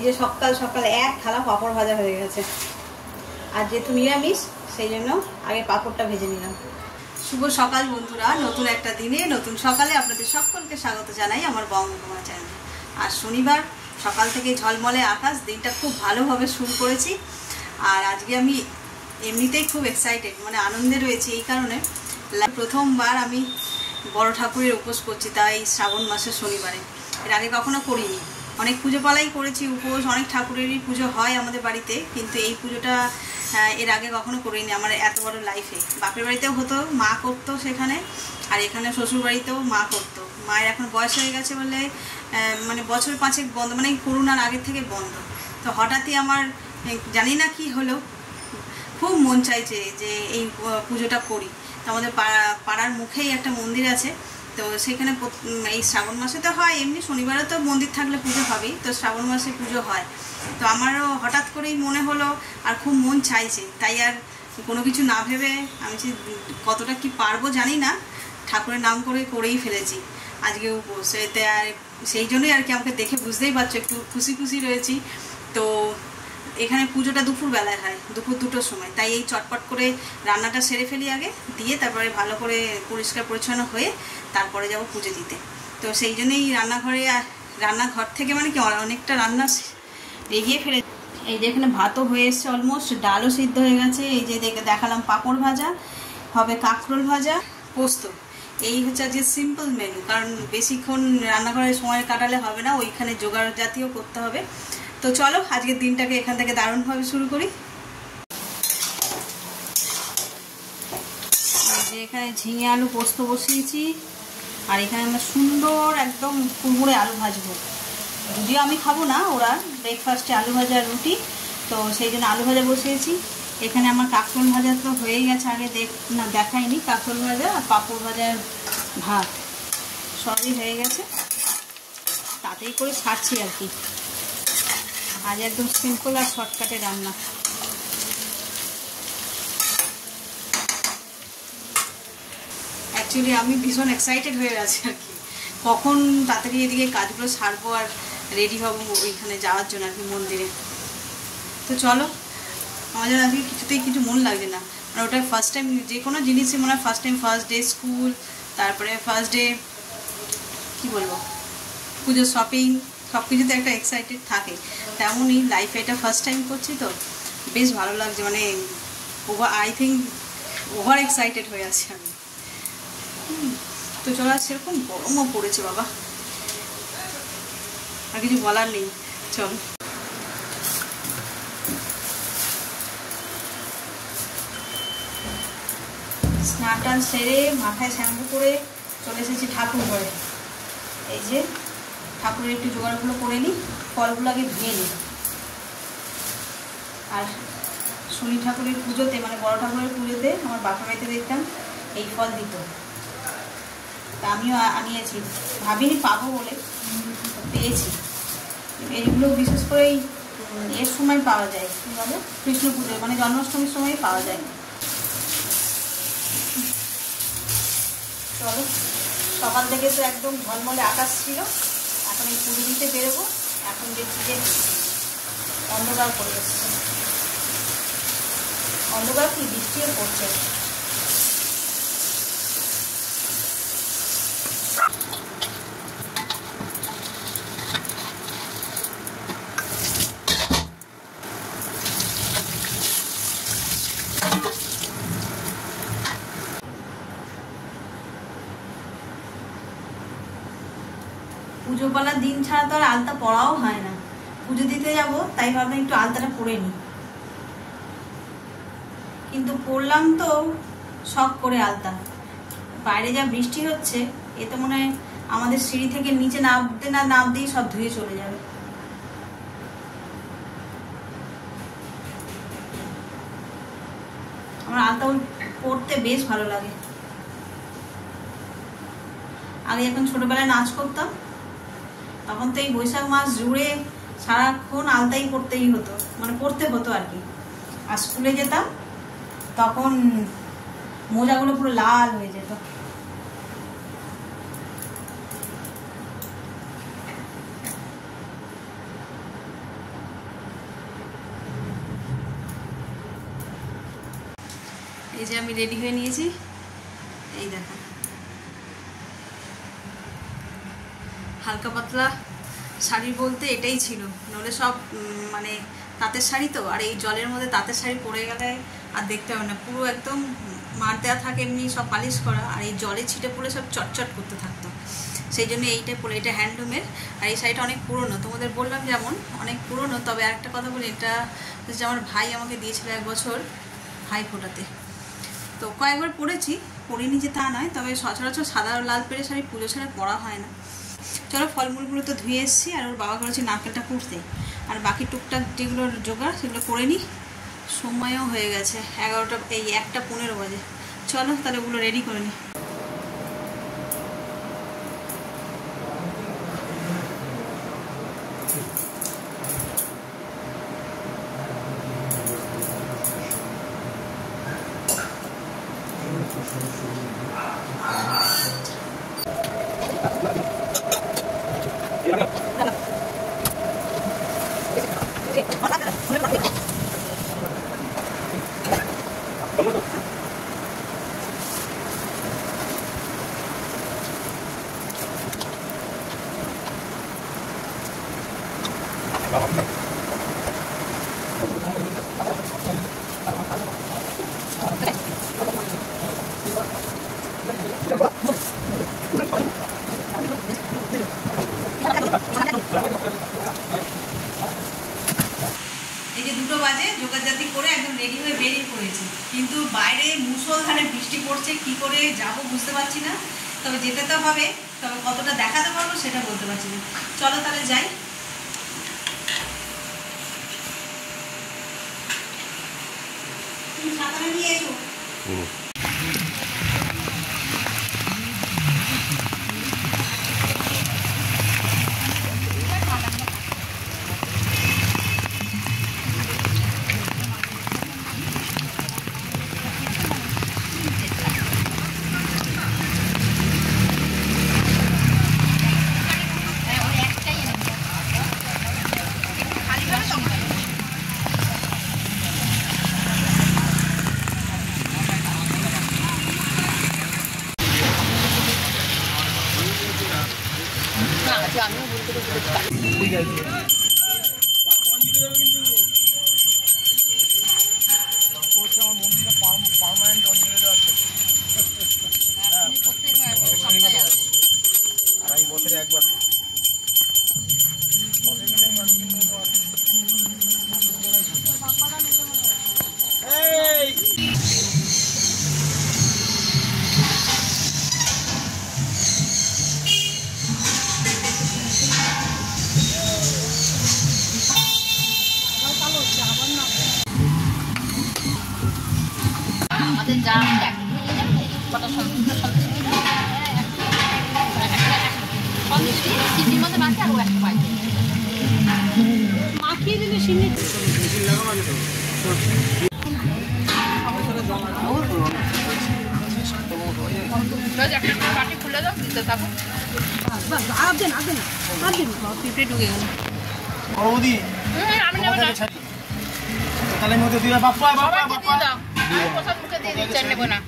এই যে সকাল সকাল এক থালা পাঁপড় ভাজা হয়ে গেছে। আর যেহেতু নিরামিষ সেই জন্য আগে পাঁপড়টা ভেজে নিলাম। শুভ সকাল বন্ধুরা, নতুন একটা দিনে নতুন সকালে আপনাদের সকলকে স্বাগত জানাই আমার বঙ্গকুমার চ্যানেলে। আর শনিবার সকাল থেকে ঝলমলে আকাশ, দিনটা খুব ভালোভাবে শুরু করেছি। আর আজকে আমি এমনিতেই খুব এক্সাইটেড, মানে আনন্দে রয়েছি এই কারণে, প্রথমবার আমি বড় ঠাকুরের উপোস করছি, তাই শ্রাবণ মাসের শনিবারে। এর আগে কখনো করিনি। অনেক পুজো পালাই করেছি উপোস, অনেক ঠাকুরেরই পুজো হয় আমাদের বাড়িতে, কিন্তু এই পুজোটা এর আগে কখনো করিনি আমার এত বড় লাইফে। বাপের বাড়িতেও হতো, মা করতো সেখানে, আর এখানে শ্বশুর বাড়িতেও মা করতো। মায়ের এখন বয়স হয়ে গেছে বলে মানে বছর 5 বন্ধ, মানে করোনার আগের থেকে বন্ধ। তো হঠাৎই আমার জানি না কি হলো, খুব মন চাইছে যে এই পুজোটা করি। তো আমাদের পাড়ার মুখেই একটা মন্দির আছে, তো সেখানে এই শ্রাবণ মাসে তো হয়, এমনি শনিবারে তো মন্দির থাকলে পুজো হবেই, তো শ্রাবণ মাসে পুজো হয়। তো আমারও হঠাৎ করেই মনে হলো, আর খুব মন চাইছে, তাই আর কোনো কিছু না ভেবে আমি কতটা কি পারবো জানি না, ঠাকুরের নাম করে করেই ফেলেছি আজকে উপোস। এতে আর সেই জন্যই আর কি আমাকে দেখে বুঝতেই পারছো একটু খুশি খুশি রয়েছি। তো এখানে পুজোটা দুপুরবেলায় হয়, দুপুর 2টোর সময়, তাই এই চটপট করে রান্নাটা সেরে ফেলি আগে, দিয়ে তারপরে ভালো করে পরিষ্কার পরিচ্ছন্ন হয়ে তারপরে যাব পুজো দিতে। তো সেই জন্যই রান্নাঘর থেকে মানে কি অনেকটা রান্না এগিয়ে ফেলে। এই যে এখানে ভাতও হয়ে এসছে অলমোস্ট, ডালও সিদ্ধ হয়ে গেছে। এই যে দেখালাম পাঁপড় ভাজা হবে, কাঁকরোল ভাজা, পোস্ত। এই হচ্ছে আজকে সিম্পল মেনু, কারণ বেশিক্ষণ রান্নাঘরে সময় কাটালে হবে না, ওইখানে জোগাড় জাতীয় করতে হবে। তো চলো আজকের দিনটাকে এখান থেকে দারুণভাবে শুরু করি। যে এখানে ঝিঙে আলু পোস্ত বসিয়েছি, আর এখানে আমরা সুন্দর একদম কুড়মুড়ে আলু ভাজবো। যদিও আমি খাবো না, ওরা ব্রেকফাস্টে আলু ভাজা রুটি, তো সেই জন্য আলু ভাজা বসিয়েছি। এখানে আমার কাঁকরোল ভাজা তো হয়েই গেছে, আগে দেখাইনি। কাঁকরোল ভাজা আর পাঁপড় ভাজার ভাত সবই হয়ে গেছে, তাতেই করে ছাড়ছি আর কি। আজ একদম সিম্পল আর শর্টকাটে রান্না। অ্যাকচুয়ালি আমি ভীষণ এক্সাইটেড হয়ে আছি আর কি, কখন তাড়াতাড়ি এদিকে কাজগুলো সারবো আর রেডি হবো ওইখানে যাওয়ার জন্য আর কি, মন্দিরে। তো চলো, আমাদের আজকে কিছুতেই কিছু মন লাগছে না, মানে ওটা ফার্স্ট টাইম, যে কোনো জিনিসই মনে হয় first time, first day school, তারপরে ফার্স্ট ডে কী বলবো পুজো, শপিং, সব কিছুতে একটা এক্সাইটেড থাকে। তেমনই লাইফে এটা ফার্স্ট টাইম করছি, তো বেশ ভালো লাগছে, মানে ওভার এক্সাইটেড হয়ে আছি আমি। তো চলো, সেরকম গরমও পড়েছে বাবা, আর কিছু বলার নেই। চলো স্নান টান সেরে মাথায় শ্যাম্পু করে চলে এসেছি ঠাকুর ঘরে। এই যে ঠাকুরের একটু জোগাড়গুলো করে নিই, ফলগুলো আগে ধুয়ে নিই। আর শনি ঠাকুরের পুজোতে, মানে বড় ঠাকুরের পুজোতে আমার বাপের বাড়িতে দেখতাম এই ফল দিত, তা আমিও আনিয়েছি, ভাবিনি পাবো বলে, পেয়েছি। এইগুলো বিশেষ করে এর সময় পাওয়া যায়, কী বলে কৃষ্ণ পুজো, মানে জন্মাষ্টমীর সময় পাওয়া যায়। চলো, সকাল থেকে তো একদম ঝলমলে আকাশ ছিল, এখন এই পুজো দিতে বেরোবো। এখন দেখছি যে অন্ধকার পড়ে যাচ্ছে, অন্ধকার কি বৃষ্টিও পড়ছে। পুজো পালার দিন ছাড়া তো আর আলতা পরাও হয় না, পুজো দিতে যাব তাই ভাবলাম একটু আলতাটা পরে নিই, কিন্তু পরলাম তো শখ করে আলতা। বাইরে যা বৃষ্টি হচ্ছে, এ তো মনে হয় আমাদের সিঁড়ি থেকে নিচে নামতেই সব ধুয়ে চলে যাবে। আমার আলতা পরতে বেশ ভালো লাগে। আগে যখন ছোটবেলায় নাচ করতাম, তখন তো এই বৈশাখ মাস জুড়ে সারাক্ষণ আলতাই পরতেই হতো, মানে পরতে হতো আর কি। আর স্কুলে যেতাম তখন মোজাগুলো পুরো লাল হয়ে যেত। এই যে আমি রেডি হয়ে নিয়েছি, এই দেখো হালকা পাতলা শাড়ি বলতে এটাই ছিল, নইলে সব মানে তাঁতের শাড়ি তো, আর এই জলের মধ্যে তাঁতের শাড়ি পরে গেলে আর দেখতে হবে না, পুরো একদম মার দেওয়া থাকে এমনি সব পালিশ করা, আর এই জলে ছিটে পড়লে সব চটচট করতে থাকতো, সেই জন্য এইটাই পরে। এটা হ্যান্ডলুমের, আর এই শাড়িটা অনেক পুরনো, তোমাদের বললাম যেমন অনেক পুরনো। তবে একটা কথা বলি, এটা যে আমার ভাই আমাকে দিয়েছিল 1 বছর ভাই ফোটাতে, তো কয়েকবার পরেছি, পরিনি যে তা নয়, তবে সচরাচর সাদা লাল পেরে শাড়ি পুজো ছাড়া পরা হয় না। চলো ফলমূলগুলো তো ধুয়ে এসেছি, আর ওর বাবা করেছি নারকেলটা কুড়তে, আর বাকি টুকটাক যেগুলো জোগাড় সেগুলো করে নিই। সময়ও হয়ে গেছে 11টা, এই 1:15 বাজে। চলো তাহলে ওগুলো রেডি করে নিই। এই যে 2টো বাজে, যোগাযাতি করে একদম রেডি হয়ে বেরিয়ে পড়েছি, কিন্তু বাইরে মুষলধারে বৃষ্টি পড়ছে, কি করে যাব বুঝতে পারছি না। তবে যেতে তো হবে, তবে কতটা দেখাতে পারবো সেটা বলতে পারছি না। চলো তাহলে যাই। তুমি ছাতাটা নিয়ে এসো। ঠিক আছে। আড়াই বছরে একবার মাখিয়ে দিলে সিন্নি খুলে দাও, দিতে থাকো। পিঁপড়ে ঢুকে গেল। তাহলে মধ্যে দিয়ে বাপ্পা বাপ্পা বাপ্পা দাও, প্রসাদ মুখে দিয়ে দিচ্ছেন, নেবো না।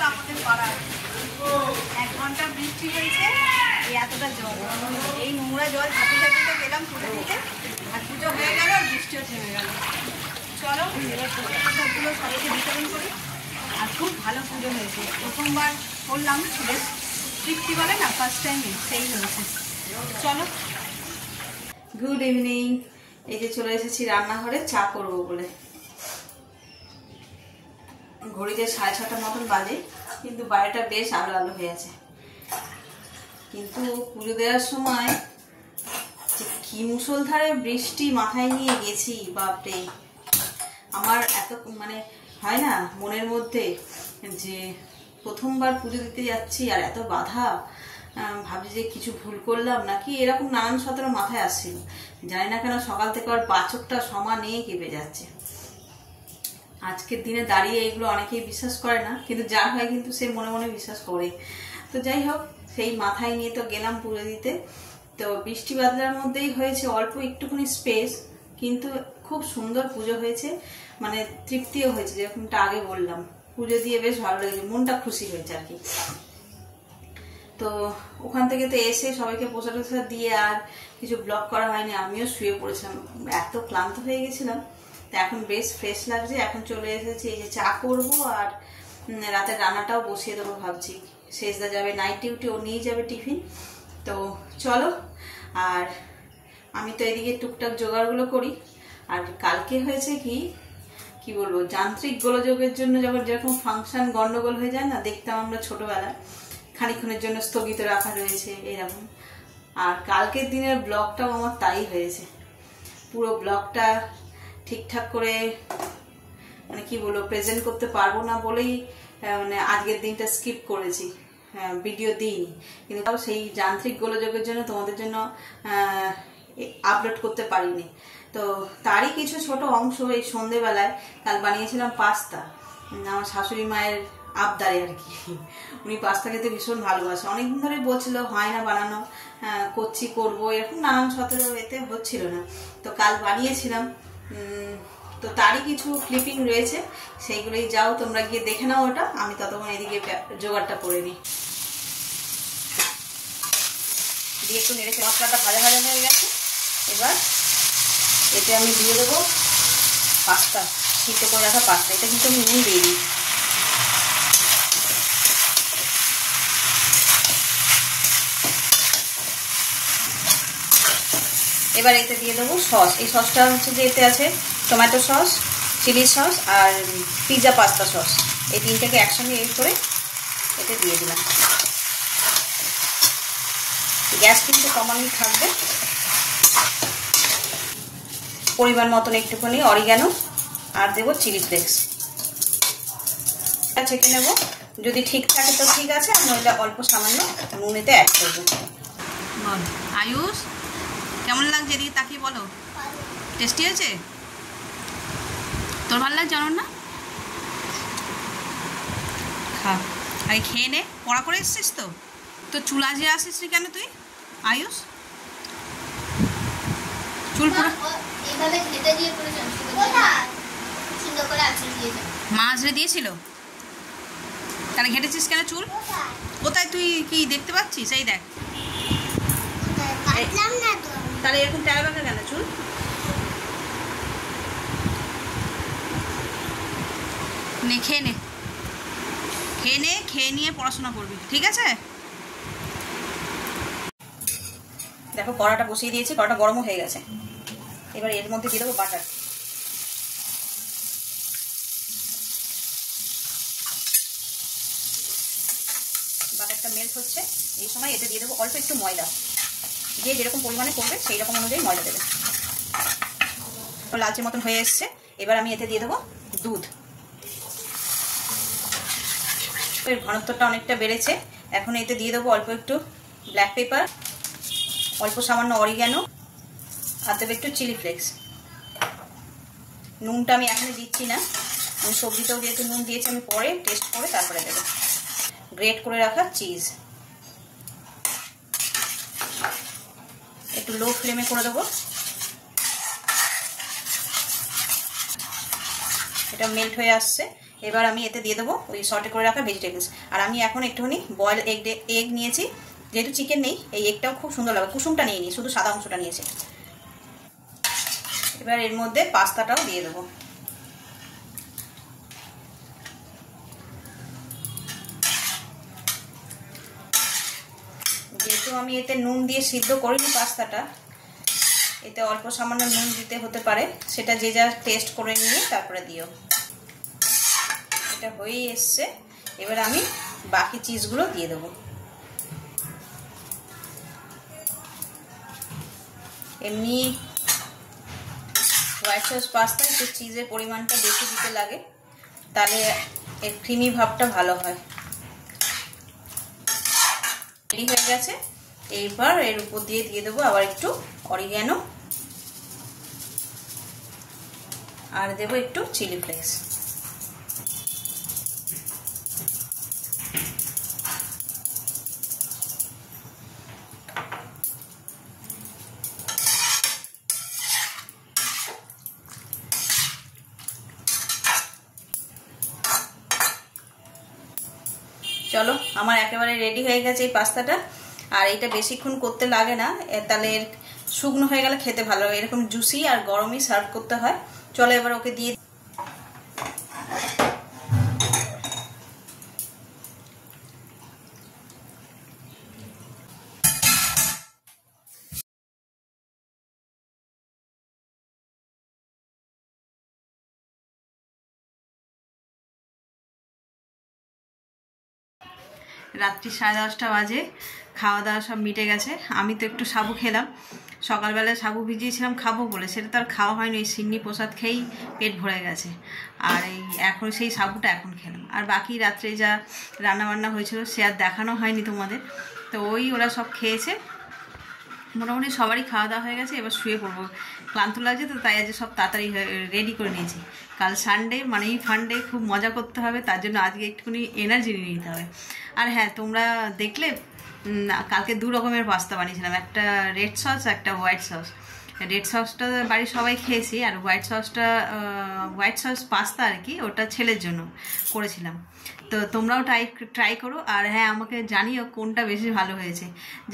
আমাদের পাড়ায় 1 ঘন্টা বৃষ্টি হয়েছে, এতটা জল, এই নোংরা জল ঝাঁপি ঝাঁপিতে গেলাম পুজো দিতে, আর পুজো হয়ে গেল আর বৃষ্টিও থেমে গেল। চলো এবার প্রসাদগুলো সবাইকে বিতরণ করি। আর খুব ভালো পুজো হয়েছে, প্রথমবার করলাম, বেশ তৃপ্তি বলে না, ফার্স্ট টাইমে সেই হয়েছে। চলো, গুড ইভিনিং। এই যে চলে এসেছি রান্নাঘরে চা করবো বলে। ঘড়িতে 6:30 মতন বাজে, কিন্তু বাইরেটা বেশ আলো আলো হয়ে আছে। কিন্তু পুজো দেওয়ার সময় কি মুষলধারে বৃষ্টি মাথায় নিয়ে গেছি, বাপরে। আমার এত মানে হয় না মনের মধ্যে যে প্রথমবার পুজো দিতে যাচ্ছি আর এত বাধা, ভাবছি যে কিছু ভুল করলাম নাকি, এরকম নানান সতেরো মাথায় আসছিল। জানি না কেন সকাল থেকে আর বাচকটা সমানে কেঁপে যাচ্ছে। আজকের দিনে দাঁড়িয়ে এগুলো অনেকেই বিশ্বাস করে না, কিন্তু যার হয় কিন্তু সে মনে মনে বিশ্বাস করে। তো যাই হোক, সেই মাথায় নিয়ে তো গেলাম পুজো দিতে। তো বৃষ্টি বাদলার মধ্যেই হয়েছে অল্প একটুখানি স্পেস, কিন্তু খুব সুন্দর পুজো হয়েছে, মানে তৃপ্তিও হয়েছে। যেরকমটা আগে বললাম, পুজো দিয়ে বেশ ভালো লেগেছে, মনটা খুশি হয়েছে আর কি। তো ওখান থেকে তো এসে সবাইকে প্রসাদ টসাদ দিয়ে আর কিছু ব্লগ করা হয়নি, আমিও শুয়ে পড়েছিলাম, এত ক্লান্ত হয়ে গেছিলাম। তো এখন বেশ ফ্রেশ লাগছে। এখন চলে এসেছি এই যে চা করবো আর রাতের রান্নাটাও বসিয়ে দেবো ভাবছি। শেষদা যাবে নাইট ডিউটি, ও নিয়ে যাবে টিফিন। তো চলো, আর আমি তো এদিকে টুকটাক জোগাড়গুলো করি। আর কালকে হয়েছে কি বলবো, যান্ত্রিক গোলযোগের জন্য যখন যেরকম ফাংশন গন্ডগোল হয়ে যায় না, দেখতাম আমরা ছোটবেলায়, খানিক্ষণের জন্য স্থগিত রাখা রয়েছে এরকম। আর কালকের দিনের ব্লগটাও আমার তাই হয়েছে। পুরো ব্লগটা ঠিকঠাক করে মানে কি বলবো প্রেজেন্ট করতে পারবো না বলেই মানে আজকের দিনটা স্কিপ করেছি, ভিডিও দিইনি। কিন্তু তাও সেই যান্ত্রিক গোলযোগের জন্য তোমাদের জন্য আপলোড করতে পারিনি। তো তারই কিছু ছোট অংশ এই সন্ধেবেলায় কাল বানিয়েছিলাম পাস্তা, আমার শাশুড়ি মায়ের আবদারে আর কি। উনি পাস্তা খেতে ভীষণ ভালোবাসে, অনেকদিন ধরে বলছিল হয় না বানানো, করবো এরকম নানান সতেরো এতে হচ্ছিল না। তো কাল বানিয়েছিলাম, তো তারই কিছু ক্লিপিং রয়েছে, সেইগুলোই যাও তোমরা গিয়ে দেখে নাও ওটা। আমি ততক্ষণ এদিকে জোগাড়টা করে নিই। দিয়ে একটু নেড়েছে, মশলাটা ভাজা ভাজা হয়ে গেছে। এবার এতে আমি দিয়ে দেবো পাস্তা, সিদ্ধ করে রাখা পাস্তা। এটা কিন্তু আমি নুন দিয়ে দিই। এবার এতে দিয়ে দেবো সস। এই সসটা হচ্ছে যে এতে আছে টমেটো সস, চিলি সস আর পিৎজা পাস্তা সস। এই তিনটাকে একসঙ্গে এড করে এতে দিয়ে দিলাম। গ্যাস কিন্তু কমানোই থাকবে। পরিমাণ মতন একটুখানি অরিগানো আর দেবো চিলি ফ্লেক্স। ছেঁকে নেবো, যদি ঠিক থাকে তো ঠিক আছে, আর নইলে অল্প সামান্য নুন এতে অ্যাড করবো। আয়ুষ কেমন লাগছে এদিকে তাকিয়ে বলো? টেস্টি হয়েছে? তোর ভালো লাগছে না? খা, আগে খেয়ে নে। পড়া করে এসছিস তো, তো চুল আজিয়ে আসিস নি কেন তুই আয়ুষ? চুল পুরো মা আজরে দিয়েছিল, তাহলে ঘেটেছিস কেন চুল? কোথায় তুই কি দেখতে পাচ্ছিস? এই দেখ, তাহলে এরকম টেরা বাঁকা কেন চুল? নে খেয়ে নে, খেয়ে নিয়ে পড়াশোনা করবি, ঠিক আছে? দেখো কড়াটা বসিয়ে দিয়েছি, কড়াটা গরমও হয়ে গেছে। এবার এর মধ্যে দিয়ে দেবো বাটার। বাটারটা মেল্ট হচ্ছে, এই সময় এতে দিয়ে দেবো অল্প একটু ময়দা। যে যেরকম পরিমাণে করবে সেই রকম অনুযায়ী ময়দা দেবে। লালচে মতন হয়ে এসছে। এবার আমি এতে দিয়ে দেবো দুধ। এর ঘনত্বটা অনেকটা বেড়েছে। এখন এতে দিয়ে দেবো অল্প একটু ব্ল্যাক পেপার, অল্প সামান্য অরিগ্যানো আর দেবো একটু চিলি ফ্লেক্স। নুনটা আমি এখনই দিচ্ছি না, আমি সবজিটাও যেহেতু নুন দিয়েছি, আমি পরে টেস্ট করে তারপরে দেবো। গ্রেট করে রাখা চিজ একটু লো ফ্লেমে করে দেবো। এটা মেল্ট হয়ে আসছে। এবার আমি এতে দিয়ে দেবো ওই সর্টে করে রাখা ভেজিটেবলস। আর আমি এখন একটুখানি বয়েল এগ নিয়েছি, যেহেতু চিকেন নেই এই এগটাও খুব সুন্দর লাগে। কুসুমটা নিয়ে শুধু সাদা অংশটা নিয়েছি। এবার এর মধ্যে পাস্তাটাও দিয়ে দেবো। যেহেতু আমি এতে নুন দিয়ে সিদ্ধ করিনি পাস্তাটা, এতে অল্প সামান্য নুন দিতে হতে পারে, সেটা যে যা টেস্ট করে নিয়ে তারপরে দিও। এটা হয়েই এসছে। এবার আমি বাকি চিজগুলো দিয়ে দেবো। এমনি হোয়াইট সস পাস্তা একটু চিজের পরিমাণটা বেশি দিতে লাগে, তাহলে এর ক্রিমি ভাবটা ভালো হয়। রেডি হয়ে গেছে। এইবার এর উপর দিয়ে দেবো আবার একটু অরিগ্যানো আর দেবো একটু চিলি ফ্লেক্স। চলো, আমার একেবারে রেডি হয়ে গেছে এই পাস্তাটা। আর এটা বেশিক্ষণ করতে লাগে না, তাহলে এর শুকনো হয়ে গেলে খেতে ভালো হয়। এরকম জুসি আর গরমই সার্ভ করতে হয়। চলো এবার ওকে দিয়ে রাত্রি 10:30 বাজে, খাওয়া দাওয়া সব মিটে গেছে। আমি তো একটু সাবু খেলাম, সকালবেলায় সাবু ভিজিয়েছিলাম খাবো বলে, সেটা তো আর খাওয়া হয়নি। ওই সিন্নি প্রসাদ খেয়েই পেট ভরে গেছে। আর এই এখন সেই সাবুটা এখন খেলাম। আর বাকি রাত্রে যা রান্নাবান্না হয়েছিল সে আর দেখানো হয়নি তোমাদের। তো ওরা সব খেয়েছে, মোটামুটি সবারই খাওয়া দাওয়া হয়ে গেছে। এবার শুয়ে পড়বো, ক্লান্ত লাগছে তো, তাই আজ সব তাড়াতাড়ি রেডি করে নিয়েছি। কাল সানডে মানেই ফান্ডে, খুব মজা করতে হবে, তার জন্য আজকে একটুখানি এনার্জি নিয়ে নিতে হবে। আর হ্যাঁ, তোমরা দেখলে কালকে 2 রকমের পাস্তা বানিয়েছিলাম, একটা রেড সস একটা হোয়াইট সস। রেড সসটা বাড়ির সবাই খেয়েছি, আর হোয়াইট সস পাস্তা আর কি, ওটা ছেলের জন্য করেছিলাম। তো তোমরাও ট্রাই করো। আর হ্যাঁ, আমাকে জানিও কোনটা বেশি ভালো হয়েছে।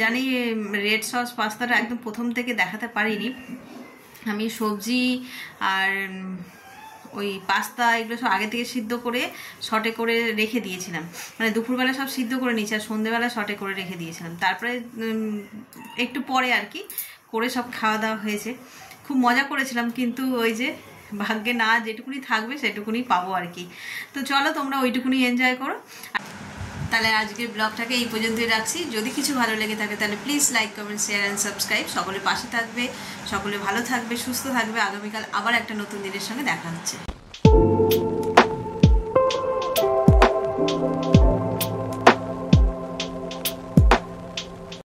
জানি রেড সস পাস্তাটা একদম প্রথম থেকে দেখাতে পারিনি। আমি সবজি আর ওই পাস্তা এগুলো সব আগে থেকে সিদ্ধ করে শর্টে করে রেখে দিয়েছিলাম। মানে দুপুরবেলা সব সিদ্ধ করে নিয়েছি, আর সন্ধ্যেবেলা শর্টে করে রেখে দিয়েছিলাম। তারপরে একটু পরে আর কি করে সব খাওয়া দাওয়া হয়েছে। খুব মজা করেছিলাম, কিন্তু ওই যে ভাগ্যে না যেটুকুনি থাকবে সেটুকুনি পাবো আর কি। তো চলো, তোমরা ওইটুকুনি এনজয় করো। তাহলে আজকের ব্লগটাকে এই পর্যন্তই রাখছি। যদি কিছু ভালো লেগে থাকে তাহলে please like, comment, share and subscribe. সকলে পাশে থাকবে, সকলে ভালো থাকবে, সুস্থ থাকবে। আগামীকাল আবার একটা নতুন দিনের সঙ্গে দেখা হচ্ছে।